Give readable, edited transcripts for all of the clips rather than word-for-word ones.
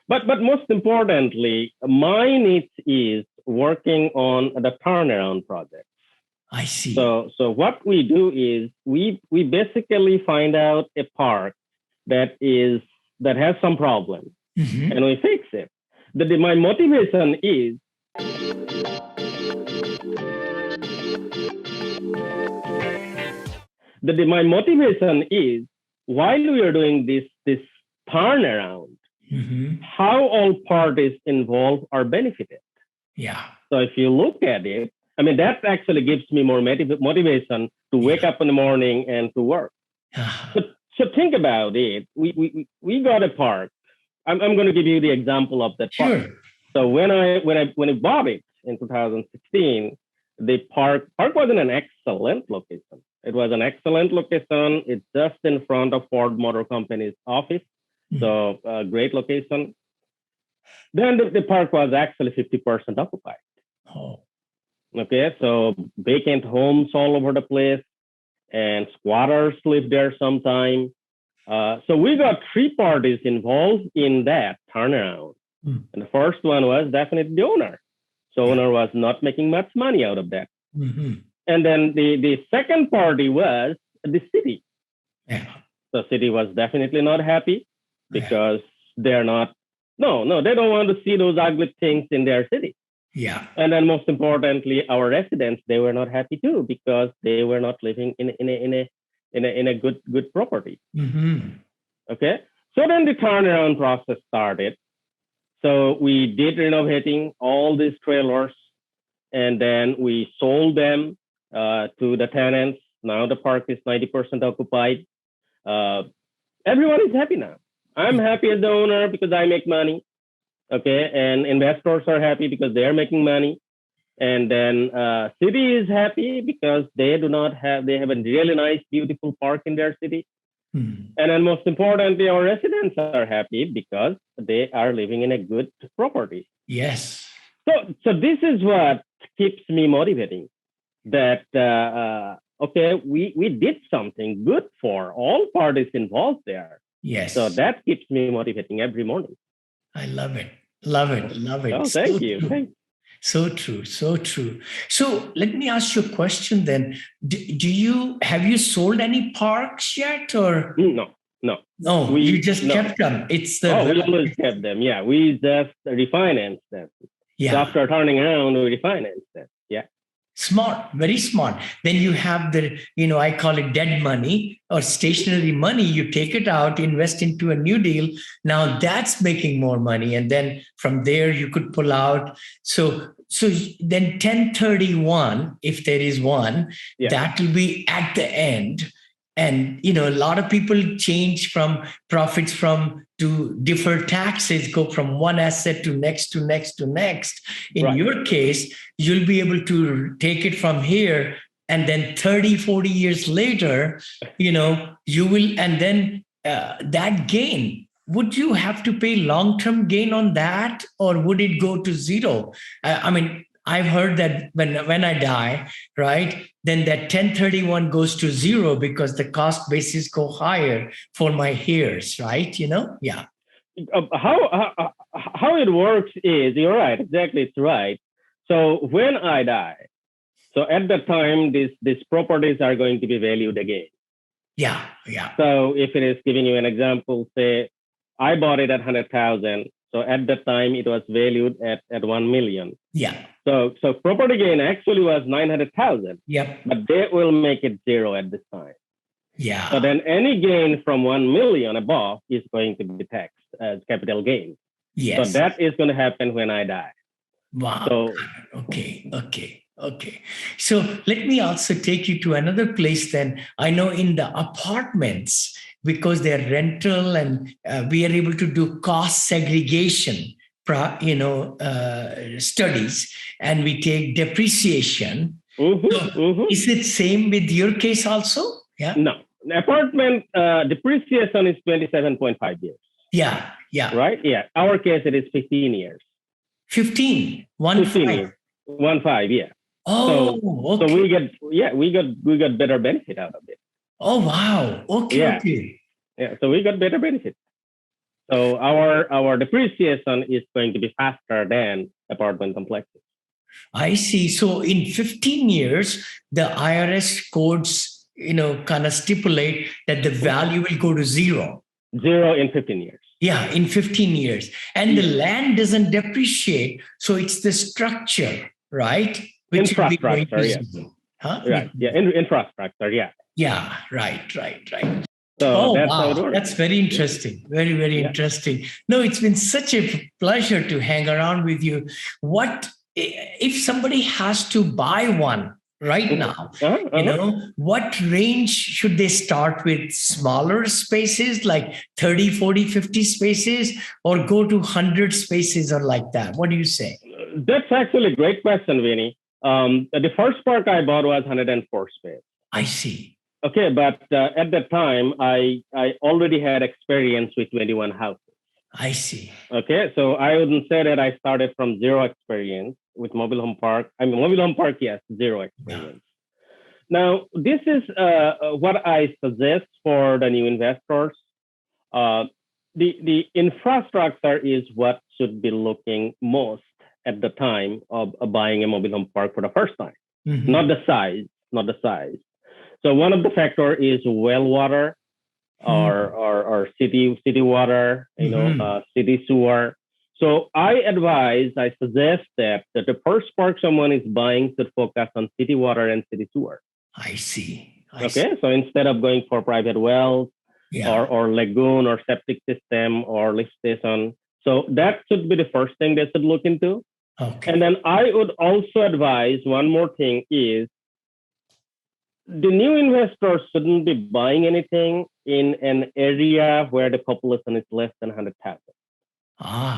But most importantly, my niche is working on the turnaround project. I see. So what we do is we basically find out a park that has some problem, and we fix it. My motivation is while we are doing this turnaround, how all parties involved are benefited. Yeah. So if you look at it, I mean, that actually gives me more motivation to wake up in the morning and to work. So think about it. We got a park. I'm going to give you the example of that park. Sure. So when I bought it in 2016, the park was in an excellent location. It was an excellent location. It's just in front of Ford Motor Company's office. So a great location. Then the park was actually 50% occupied. Oh. Okay, so vacant homes all over the place, and squatters live there sometime. So we got three parties involved in that turnaround. And the first one was definitely the owner. So owner was not making much money out of that. And then the second party was the city. Yeah. The city was definitely not happy because they're not, they don't want to see those ugly things in their city. Yeah. And then most importantly, our residents, they were not happy too because they were not living in a good property. Okay. So then the turnaround process started. So we did renovating all these trailers, and then we sold them to the tenants. Now the park is 90% occupied. Everyone is happy now. I'm happy as the owner because I make money. Okay, and investors are happy because they're making money. And then city is happy because they have a really nice, beautiful park in their city. And then most importantly, our residents are happy because they are living in a good property. Yes. So this is what keeps me motivating, that, we did something good for all parties involved there. Yes. So that keeps me motivating every morning. I love it. Love it. Love it. Oh, thank you. Thank you. So true. So true. So let me ask you a question then. Have you sold any parks yet, or? No. You just kept them. We always kept them. Yeah. We just refinanced them. Yeah. So after turning around, we refinanced them. Yeah. Smart, very smart. Then you have the, I call it dead money or stationary money. You take it out, invest into a new deal. Now that's making more money. And then from there you could pull out. So then 1031, if there is one, that will be at the end. And, a lot of people change from profits to deferred taxes, go from one asset to next. In your case, you'll be able to take it from here. And then 30, 40 years later, you will, and then that gain, would you have to pay long-term gain on that, or would it go to zero? I've heard that when I die, right, then that 1031 goes to zero because the cost basis go higher for my heirs, right? Yeah. How it works is, you're right, exactly, it's right. So when I die, so at that time, these properties are going to be valued again. Yeah. So if it is giving you an example, say I bought it at 100,000. So at that time, it was valued at 1 million. Yeah. So property gain actually was 900,000. Yep. But they will make it zero at this time. Yeah. So then any gain from 1 million above is going to be taxed as capital gain. Yes. So that is going to happen when I die. Wow. So, Okay. So let me also take you to another place then. I know in the apartments, because they're rental and we are able to do cost segregation, studies, and we take depreciation. Is it same with your case also? Yeah. No, apartment depreciation is 27.5 years. Yeah. Right. Yeah. Our case, it is 15 years. 15. 15 years. 15. Yeah. Oh, okay. So we got better benefit out of it. Oh, wow. Okay. Yeah. So we got better benefit. So our depreciation is going to be faster than apartment complexes. I see. So in 15 years, the IRS codes, kind of stipulate that the value will go to zero. Zero in 15 years. Yeah, in 15 years. And the land doesn't depreciate. So it's the structure, right? Which infrastructure, yes. Huh? Right. Yeah, infrastructure, yeah. Yeah, right. So wow. That's very interesting. Very, very interesting. No, it's been such a pleasure to hang around with you. What if somebody has to buy one right now? What range should they start with? Smaller spaces like 30, 40, 50 spaces, or go to 100 spaces or like that? What do you say? That's actually a great question, Vinney. The first park I bought was 104 space. I see. Okay, but at that time, I already had experience with 21 houses. I see. Okay, so I wouldn't say that I started from zero experience with mobile home park. I mean, mobile home park, yes, zero experience. Yeah. Now, this is what I suggest for the new investors. The infrastructure is what should be looking most at the time of buying a mobile home park for the first time, not the size. So one of the factor is well water or city water, city sewer. So I suggest that the first park someone is buying should focus on city water and city sewer. I see. So instead of going for private wells or lagoon or septic system or lift station, so that should be the first thing they should look into. Okay. And then I would also advise one more thing is the new investors shouldn't be buying anything in an area where the population is less than 100,000.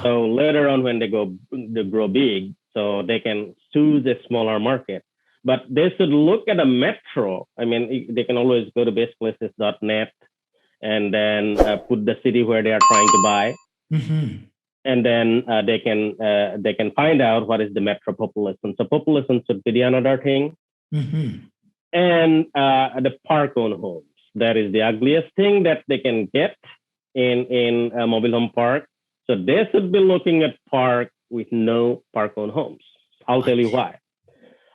So later on, when they grow big, so they can choose a smaller market. But they should look at a metro. I mean, they can always go to bestplaces.net and then put the city where they are trying to buy. And then they can find out what is the metro population. So population should be the another thing. And the park-owned homes. That is the ugliest thing that they can get in a mobile home park. So they should be looking at park with no park-owned homes. I'll tell you why.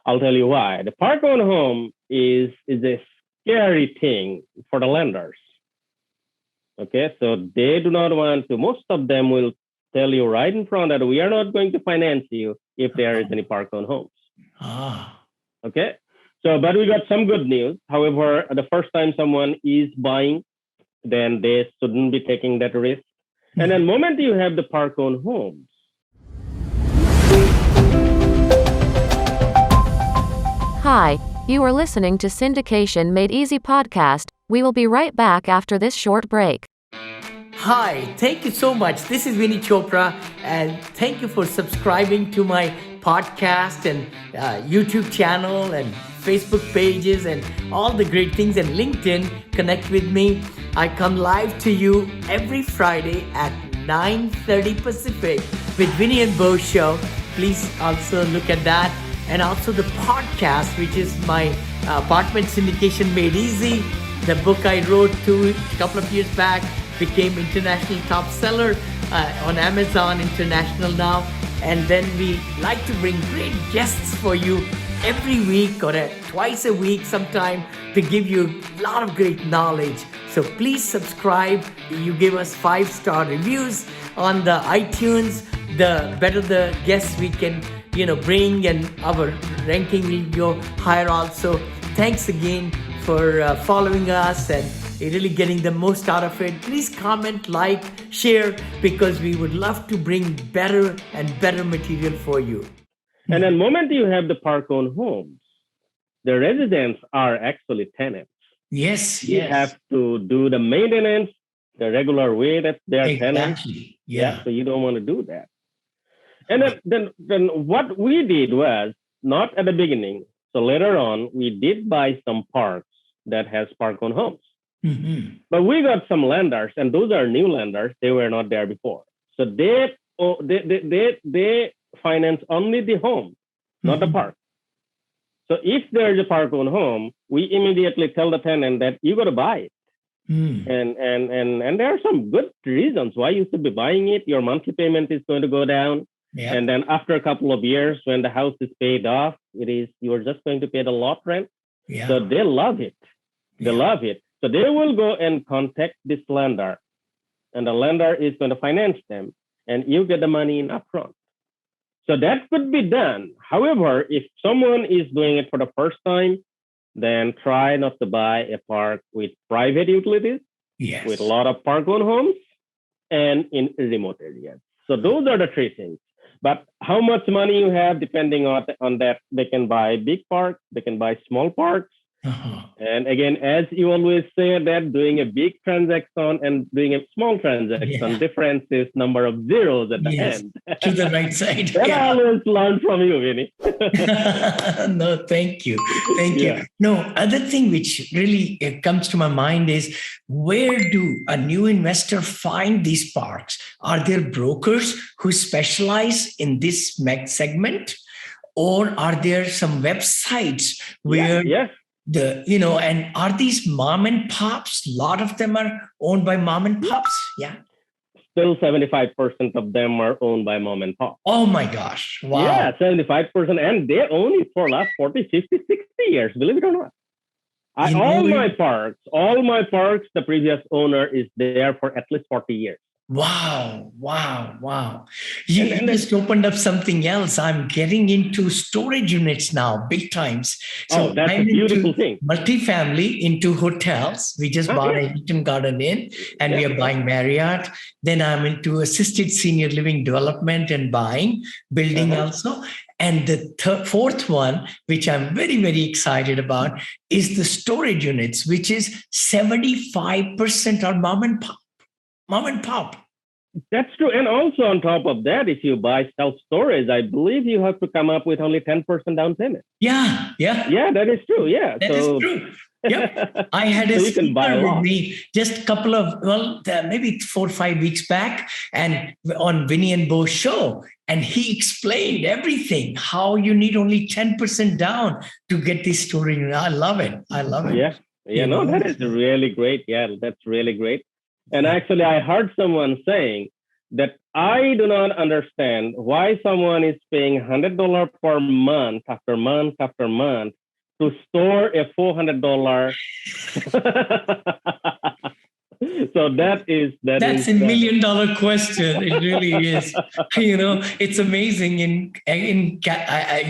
The park-owned home is a scary thing for the lenders. Okay, so they do not want to. Most of them will tell you right in front that we are not going to finance you if there is any park-owned homes. Okay. So, but we got some good news. However, the first time someone is buying, then they shouldn't be taking that risk. And then the moment you have the park-owned homes. Hi, you are listening to Syndication Made Easy podcast. We will be right back after this short break. Hi, thank you so much. This is Vinney Chopra, and thank you for subscribing to my podcast and YouTube channel and Facebook pages and all the great things, and LinkedIn. Connect with me. I come live to you every Friday at 9:30 Pacific with Vinney and Bo show. Please also look at that. And also the podcast, which is my Apartment Syndication Made Easy. The book I wrote a couple of years back became international top seller on Amazon International now. And then we like to bring great guests for you every week or twice a week sometime to give you a lot of great knowledge. So please subscribe. You give us 5-star reviews on the iTunes. The better the guests we can bring, and our ranking will go higher also. Thanks again for following us and really getting the most out of it. Please comment, like, share, because we would love to bring better and better material for you. And the moment you have the park-owned homes, the residents are actually tenants. Yes. You have to do the maintenance the regular way that they are tenants. Yeah. So you don't want to do that. And then what we did was, not at the beginning, so later on, we did buy some parks that has park-owned homes. But we got some lenders, and those are new lenders. They were not there before. So they finance only the home, not the park. So if there is a park-owned home, we immediately tell the tenant that you got to buy it. And there are some good reasons why you should be buying it. Your monthly payment is going to go down. Yeah. And then after a couple of years, when the house is paid off, you are just going to pay the lot rent. Yeah. So they love it. They love it. So they will go and contact this lender, and the lender is going to finance them, and you get the money in upfront. So that could be done. However, if someone is doing it for the first time, then try not to buy a park with private utilities, with a lot of park-owned homes, and in remote areas. So those are the three things. But how much money you have, depending on that, they can buy big parks, they can buy small parks. And again, as you always say, that doing a big transaction and doing a small transaction, difference is number of zeros at the end. To the right side. That I always learn from you, Vinney. No, thank you. Thank you. No, other thing which really comes to my mind is, where do a new investor find these parks? Are there brokers who specialize in this segment? Or are there some websites where and are these mom and pops? A lot of them are owned by mom and pops. Yeah. Still 75% of them are owned by mom and pop. Oh my gosh. Wow. Yeah, 75%. And they own it for last 40, 50, 60 years, believe it or not. All my parks, the previous owner is there for at least 40 years. Wow. You just opened up something else. I'm getting into storage units now, big times. So that's a beautiful thing. Multifamily, into hotels. We just bought a Hilton Garden Inn, and we are buying Marriott. Then I'm into assisted senior living development and building also. And the fourth one, which I'm very, very excited about, is the storage units, which is 75% are mom and pop. That's true. And also on top of that, if you buy self-storage, I believe you have to come up with only 10% down payment. Yeah, that is true. Yeah. That is true. Yep. I had a speaker with me just a couple of, maybe 4 or 5 weeks back, and on Vinney and Bo's show. And he explained everything, how you need only 10% down to get this storage. I love it. Yeah. That is really great. Yeah, that's really great. And actually, I heard someone saying that I do not understand why someone is paying $100 per month after month after month to store a $400. So that's a $1 million question. It really is. It's amazing in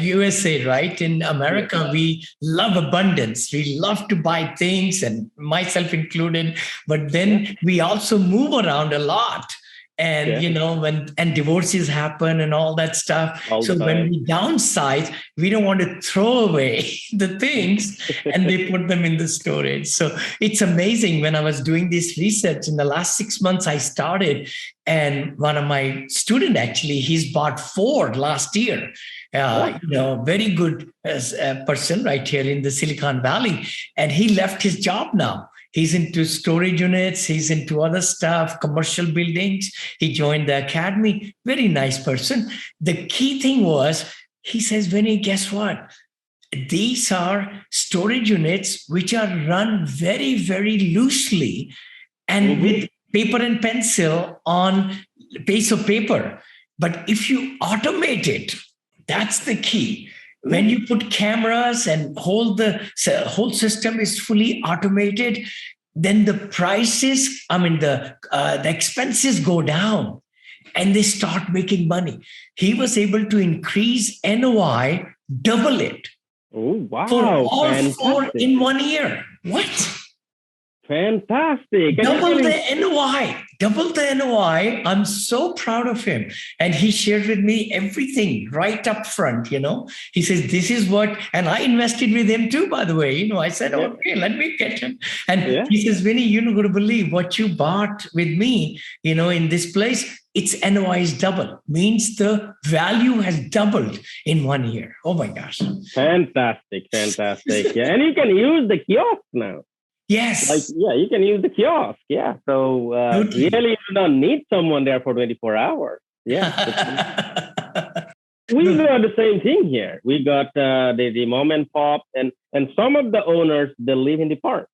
USA, right? In America, we love abundance. We love to buy things, and myself included. But then we also move around a lot. And, when divorces happen and all that stuff. When we downsize, we don't want to throw away the things, and they put them in the storage. So it's amazing. When I was doing this research in the last 6 months, I started, and one of my students, actually, he's bought 4 last year. Very good person right here in the Silicon Valley. And he left his job now. He's into storage units. He's into other stuff, commercial buildings. He joined the academy. Very nice person. The key thing was, he says, Vinney, guess what? These are storage units which are run very, very loosely and with paper and pencil on a piece of paper. But if you automate it, that's the key. When you put cameras and the whole system is fully automated, then the prices, the expenses go down, and they start making money. He was able to increase NOI, double it. Oh, wow. For all fantastic. 4 in 1 year. What? Fantastic. Double the NOI. I'm so proud of him. And he shared with me everything right up front, He says, this is what, and I invested with him too, by the way. I said, okay, let me get him. And he says, Vinney, you're not going to believe what you bought with me, in this place. Its NOI is double, means the value has doubled in 1 year. Oh my gosh. Fantastic. Yeah. And you can use the kiosk now. Yes. You can use the kiosk. Yeah. So really, you don't need someone there for 24 hours. Yeah. We got the same thing here. We got the mom and pop, and some of the owners, they live in the park.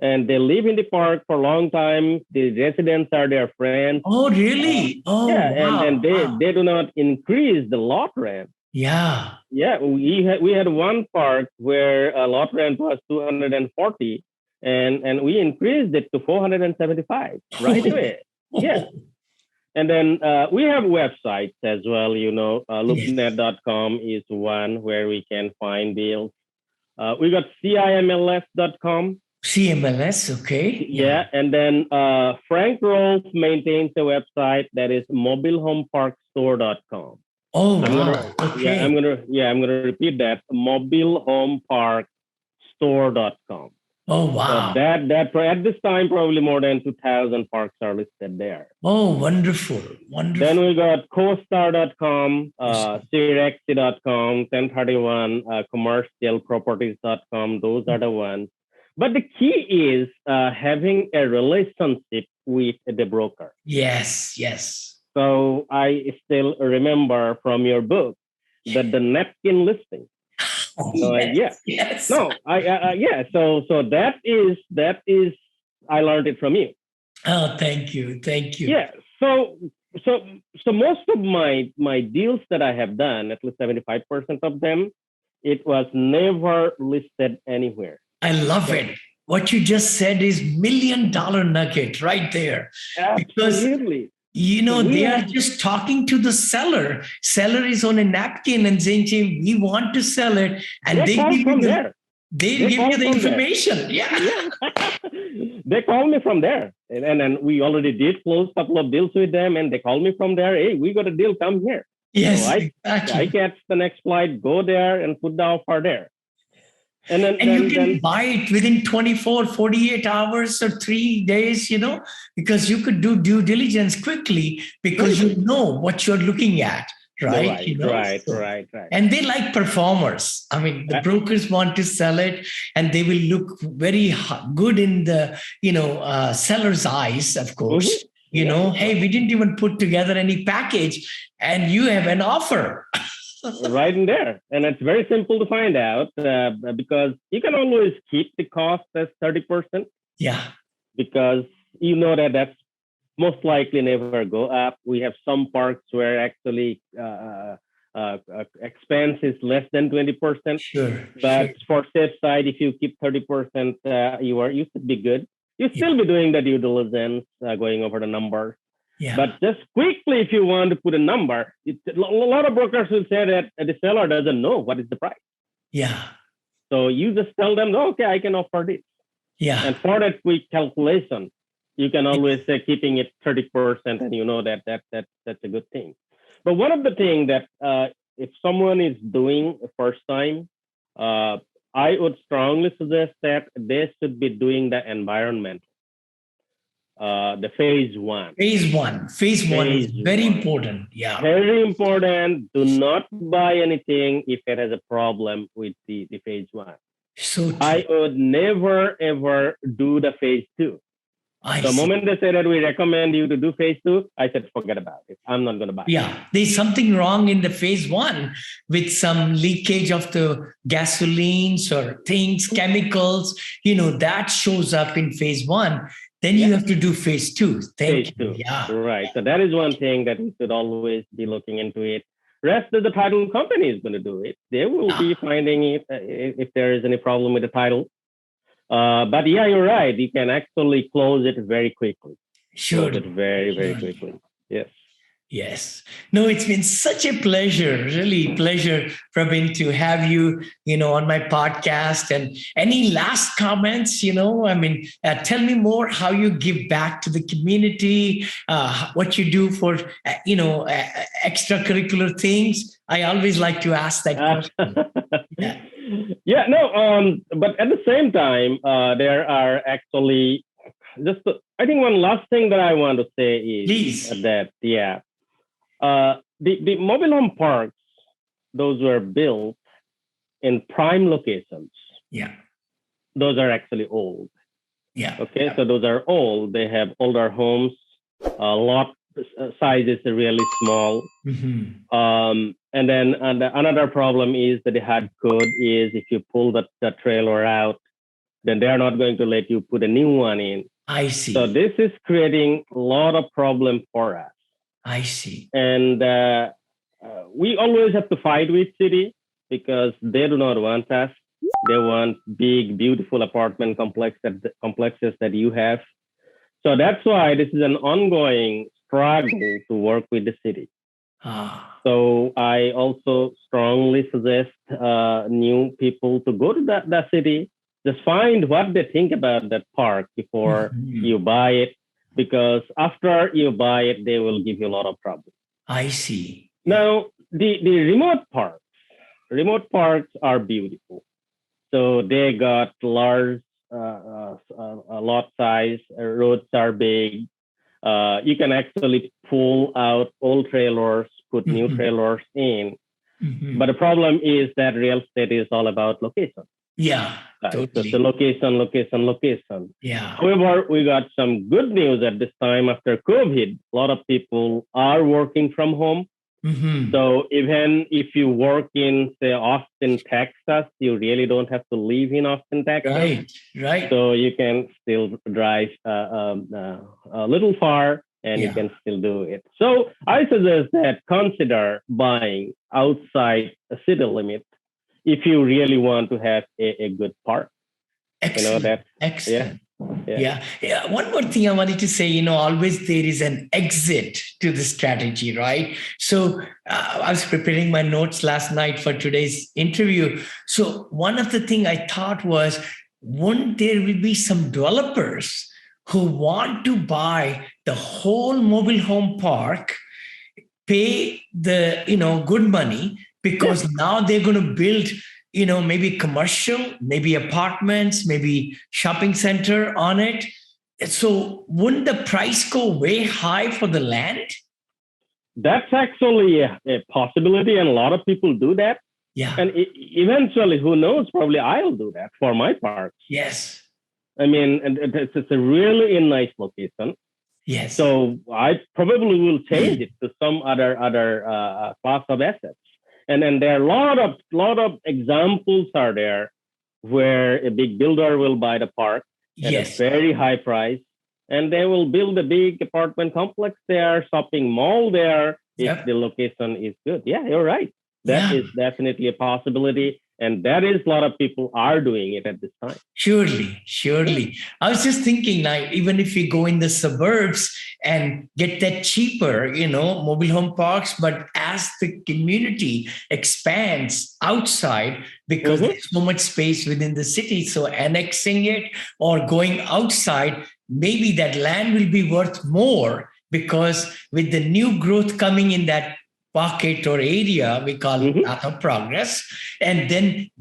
and they live in the park for a long time. The residents are their friends. Oh, really? Yeah, Wow. and they do not increase the lot rent. Yeah. Yeah, we had one park where lot rent was 240, and we increased it to 475 right away. Yeah. And then we have websites as well. Yes. loopnet.com is one where we can find deals. We got CIMLS.com. CMLS, okay. Yeah. And then Frank Rolfe maintains a website that is mobilehomeparkstore.com. Oh, wow. Okay. I'm gonna repeat that. mobilehomeparkstore.com. Oh, So wow. that at this time probably more than 2,000 parks are listed there. Oh, wonderful. Wonderful. Then we got CoStar.com, Sirexi.com, 1031, commercialproperties.com. Those are the ones. But the key is having a relationship with the broker. Yes, yes. So I still remember from your book that the napkin listing. Yes. No, yeah. So that is I learned it from you. Oh, thank you. Yeah. So most of my deals that I have done, at least 75% of them, it was never listed anywhere. I love it. What you just said is $1 million nugget right there. Absolutely. Because they are just talking to the seller. Seller is on a napkin and saying, we want to sell it. And they give you the information. Yeah. They call me from there. And we already did close a couple of deals with them. And they call me from there. Hey, we got a deal. Come here. Yes, so exactly. I catch the next flight, go there and put the offer there. And you can buy it within 24, 48 hours or 3 days, because you could do due diligence quickly because you know what you're looking at, right? Right. And they like performers. I mean, the brokers want to sell it and they will look very good in the, seller's eyes, of course. Hey, we didn't even put together any package and you have an offer. Right in there. And it's very simple to find out because you can always keep the cost as 30%. Yeah. Because that's most likely never go up. We have some parks where actually expense is less than 20%. Sure. But for safe side, if you keep 30%, you should be good. You still be doing the due diligence, going over the numbers. Yeah. But just quickly, if you want to put a number, a lot of brokers will say that the seller doesn't know what is the price. Yeah. So you just tell them, okay, I can offer this. Yeah. And for that quick calculation, you can always say keeping it 30%, and that's a good thing. But one of the things that if someone is doing first time, I would strongly suggest that they should be doing the environmental. The phase one. Phase one is very important. Yeah. Very important. Do not buy anything if it has a problem with the phase one. So true. I would never, ever do the phase two. The moment they say that we recommend you to do phase two, I said, forget about it. I'm not going to buy it. Yeah. There's something wrong in the phase one with some leakage of the gasolines or things, chemicals, that shows up in phase one. Then you have to do phase two. Phase two. Yeah. Right. So that is one thing that we should always be looking into it. Rest of the title company is going to do it. They will be finding it if there is any problem with the title. But yeah, you're right. You can actually close it very quickly. Sure. Close it very, very quickly. Yes. Yes. No, it's been such a pleasure, really pleasure, Prabin, to have you, on my podcast. And any last comments, tell me more how you give back to the community, what you do for, extracurricular things. I always like to ask that question. But at the same time, there are actually I think one last thing that I want to say is that, the mobile home parks, those were built in prime locations. Yeah. Those are actually old. Yeah. Okay. Yeah. So those are old. They have older homes. Lot size is really small. Mm-hmm. And then another problem is that the hard code is if you pull the trailer out, then they are not going to let you put a new one in. I see. So this is creating a lot of problem for us. I see. And we always have to fight with city because they do not want us. They want big, beautiful apartment complexes that you have. So that's why this is an ongoing struggle to work with the city. So I also strongly suggest new people to go to that city. Just find what they think about that park before you buy it, because after you buy it, they will give you a lot of trouble. I see. Now, the remote parks are beautiful. So they got large lot size, roads are big. You can actually pull out old trailers, put new trailers in. But the problem is that real estate is all about location. Yeah, totally. So location. Yeah. However, we got some good news at this time after COVID. A lot of people are working from home. So even if you work in, say, Austin, Texas, you really don't have to live in Austin, Texas. Right. So you can still drive a little far and you can still do it. So I suggest that consider buying outside a city limit if you really want to have a good park. Excellent. Excellent. Yeah. One more thing I wanted to say, always there is an exit to the strategy, right? So I was preparing my notes last night for today's interview. So one of the things I thought was, wouldn't there will be some developers who want to buy the whole mobile home park, pay the, good money, because now they're going to build maybe commercial, maybe apartments, maybe shopping center on it. So wouldn't the price go way high for the land? That's actually a possibility, and a lot of people do that. Yeah. And eventually, who knows, probably I'll do that for my park. Yes. I mean, it's a really nice location. Yes. So I probably will change it to some other class of assets. And then there are a lot of examples are there where a big builder will buy the park at a very high price, and they will build a big apartment complex there, shopping mall there, if the location is good. Yeah, you're right. That is definitely a possibility. And that is a lot of people are doing it at this time. Surely. I was just thinking, now, even if we go in the suburbs and get that cheaper, mobile home parks, but as the community expands outside, because there's so much space within the city, so annexing it or going outside, maybe that land will be worth more, because with the new growth coming in that pocket or area, we call it path of progress. And then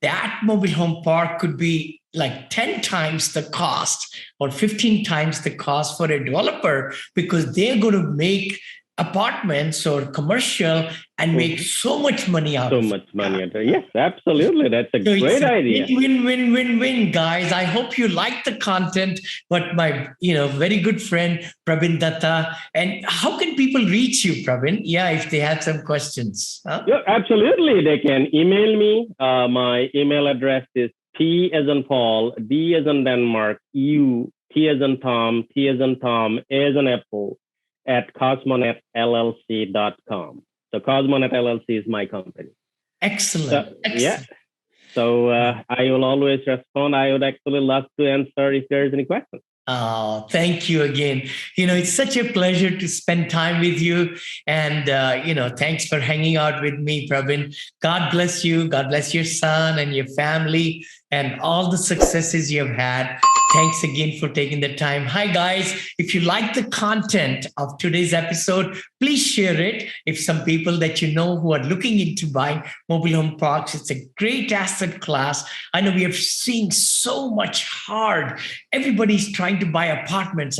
that mobile home park could be like 10 times the cost or 15 times the cost for a developer, because they're going to make apartments or commercial and make so much money out of it. Yes, absolutely. That's a great idea. Win, guys. I hope you like the content, but my, very good friend, Prabin Dutta. And how can people reach you, Prabin? Yeah, if they have some questions. Huh? Yeah, absolutely. They can email me. My email address is P as in Paul, D as in Denmark, U, T as in Tom, T as in Tom, A as in Apple, at cosmonetllc.com. So Cosmonet LLC is my company. Excellent. Yeah. So I will always respond. I would actually love to answer if there's any questions. Oh, thank you again. It's such a pleasure to spend time with you. And, thanks for hanging out with me, Prabin. God bless you. God bless your son and your family and all the successes you have had. Thanks again for taking the time. Hi, guys. If you like the content of today's episode, please share it. If some people that you know who are looking into buying mobile home parks, it's a great asset class. I know we are seeing so much hard. Everybody's trying to buy apartments,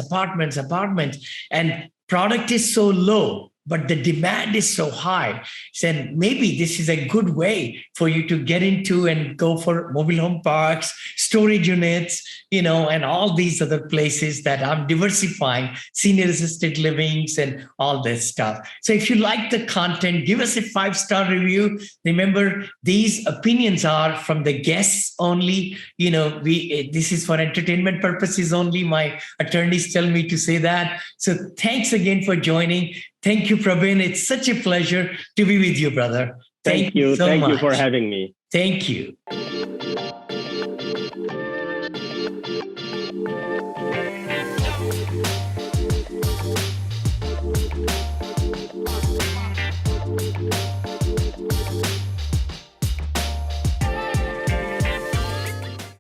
and product is so low. but the demand is so high. So maybe this is a good way for you to get into and go for mobile home parks, storage units, and all these other places that I'm diversifying, senior assisted livings and all this stuff. So if you like the content, give us a 5-star review. Remember, these opinions are from the guests only. This is for entertainment purposes only. My attorneys tell me to say that. So thanks again for joining. Thank you, Prabin. It's such a pleasure to be with you, brother. Thank you. So Thank much. you for having me. Thank you.